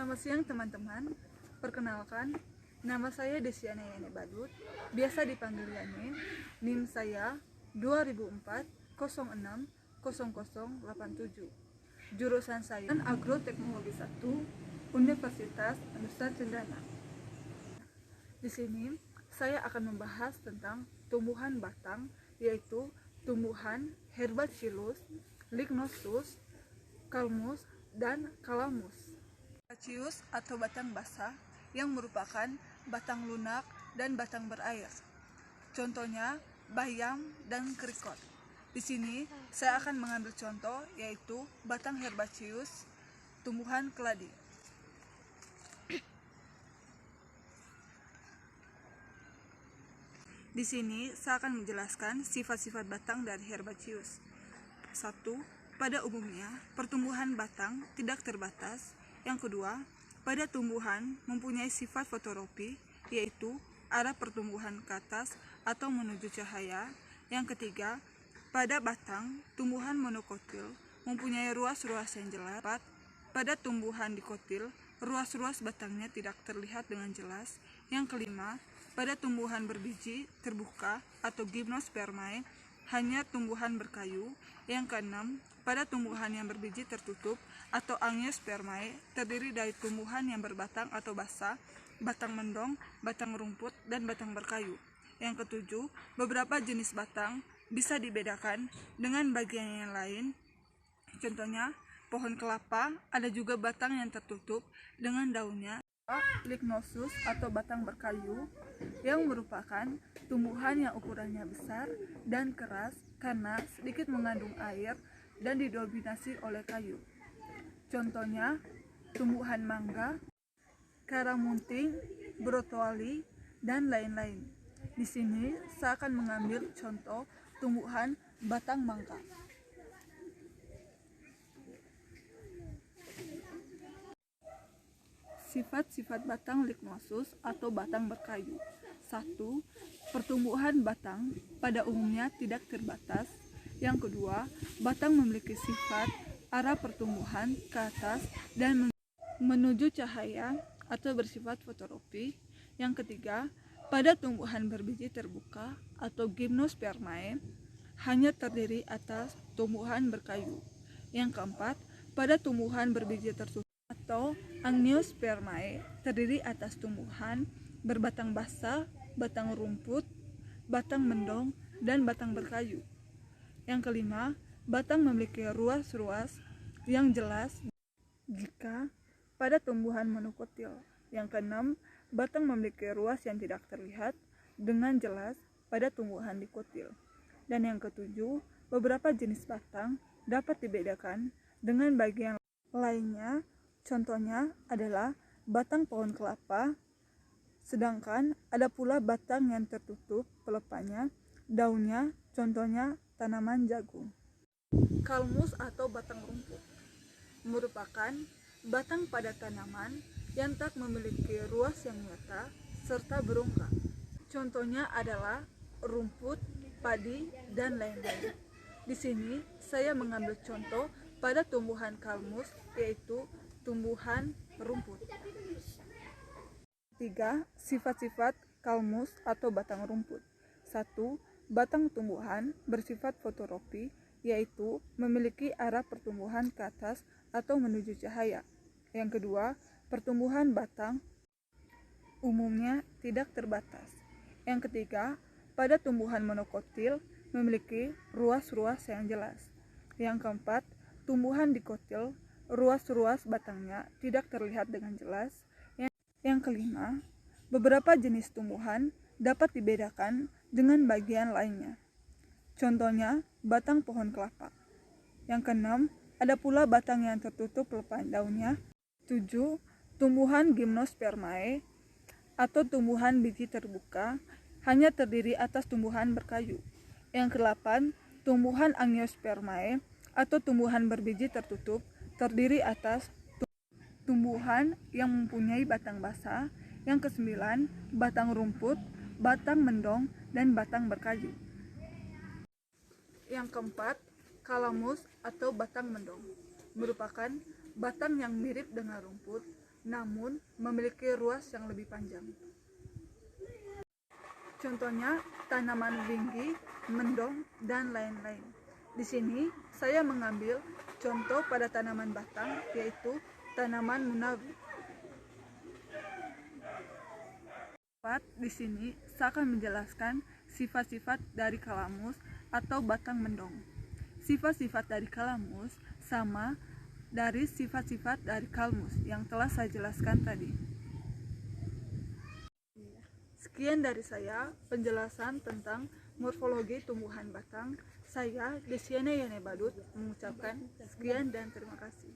Selamat siang teman-teman. Perkenalkan, nama saya Desiana Yani Badut, biasa dipanggil Yani. NIM saya 2004 06 0087. Jurusan saya Agroteknologi 1, Universitas Nusa Cendana. Di sini saya akan membahas tentang tumbuhan batang, yaitu tumbuhan Herbacillus, Lignosus, Calmus, dan Calamus. Herbaceous atau batang basah yang merupakan batang lunak dan batang berair. Contohnya bayam dan kerikot. Di sini saya akan mengambil contoh, yaitu batang herbaceous tumbuhan keladi. Di sini saya akan menjelaskan sifat-sifat batang dari herbaceous. 1. Pada umumnya, pertumbuhan batang tidak terbatas. Yang kedua, pada tumbuhan mempunyai sifat fotoropi, yaitu arah pertumbuhan ke atas atau menuju cahaya. Yang ketiga, pada batang, tumbuhan monokotil mempunyai ruas-ruas yang jelas. Pada tumbuhan dikotil, ruas-ruas batangnya tidak terlihat dengan jelas. Yang kelima, pada tumbuhan berbiji terbuka atau gymnospermae, hanya tumbuhan berkayu. Yang keenam, pada tumbuhan yang berbiji tertutup atau angiospermae, terdiri dari tumbuhan yang berbatang atau basah, batang mendong, batang rumput, dan batang berkayu. Yang ketujuh, beberapa jenis batang bisa dibedakan dengan bagian yang lain. Contohnya, pohon kelapa ada juga batang yang tertutup dengan daunnya. Lignosus atau batang berkayu, yang merupakan tumbuhan yang ukurannya besar dan keras karena sedikit mengandung air dan didominasi oleh kayu. Contohnya tumbuhan mangga, karamunting, brotowali, dan lain-lain. Di sini saya akan mengambil contoh tumbuhan batang mangga. Sifat-sifat batang lignosus atau batang berkayu. 1. Pertumbuhan batang pada umumnya tidak terbatas. Yang kedua, batang memiliki sifat arah pertumbuhan ke atas dan menuju cahaya atau bersifat fotoropi. Yang ketiga, pada tumbuhan berbiji terbuka atau gymnospermae, hanya terdiri atas tumbuhan berkayu. Yang keempat, pada tumbuhan berbiji tertutup atau angiospermae, terdiri atas tumbuhan berbatang basah, batang rumput, batang mendong, dan batang berkayu. Yang kelima, batang memiliki ruas-ruas yang jelas jika pada tumbuhan monokotil. Yang keenam, batang memiliki ruas yang tidak terlihat dengan jelas pada tumbuhan dikotil. Dan yang ketujuh, beberapa jenis batang dapat dibedakan dengan bagian lainnya. Contohnya adalah batang pohon kelapa, sedangkan ada pula batang yang tertutup pelepahnya, daunnya, contohnya tanaman jagung. Calmus atau batang rumput merupakan batang pada tanaman yang tak memiliki ruas yang nyata serta berongkang. Contohnya adalah rumput, padi, dan lain-lain. Di sini saya mengambil contoh pada tumbuhan calmus, yaitu tumbuhan rumput. 3. Sifat-sifat calmus atau batang rumput. 1. Batang tumbuhan bersifat fotoropi, yaitu memiliki arah pertumbuhan ke atas atau menuju cahaya. Yang kedua, pertumbuhan batang umumnya tidak terbatas. Yang ketiga, pada tumbuhan monokotil memiliki ruas-ruas yang jelas. Yang keempat, tumbuhan dikotil, ruas-ruas batangnya tidak terlihat dengan jelas. Yang kelima, beberapa jenis tumbuhan dapat dibedakan dengan bagian lainnya. Contohnya, batang pohon kelapa. Yang keenam, ada pula batang yang tertutup pelepah daunnya. 7. Tumbuhan gymnospermae atau tumbuhan biji terbuka, hanya terdiri atas tumbuhan berkayu. Yang ke-8, tumbuhan angiospermae atau tumbuhan berbiji tertutup, terdiri atas tumbuhan yang mempunyai batang basah. Yang ke-9, batang rumput, batang mendong, dan batang berkayu. Yang keempat, calamus atau batang mendong merupakan batang yang mirip dengan rumput, namun memiliki ruas yang lebih panjang. Contohnya tanaman ringgi, mendong, dan lain-lain. Di sini saya mengambil contoh pada tanaman batang, yaitu tanaman munawi. Di sini saya akan menjelaskan sifat-sifat dari kalamus atau batang mendong. Sifat-sifat dari kalamus sama dari sifat-sifat dari kalmus yang telah saya jelaskan tadi. Sekian dari saya penjelasan tentang morfologi tumbuhan batang. Saya, Desiana Yane Badut, mengucapkan sekian dan terima kasih.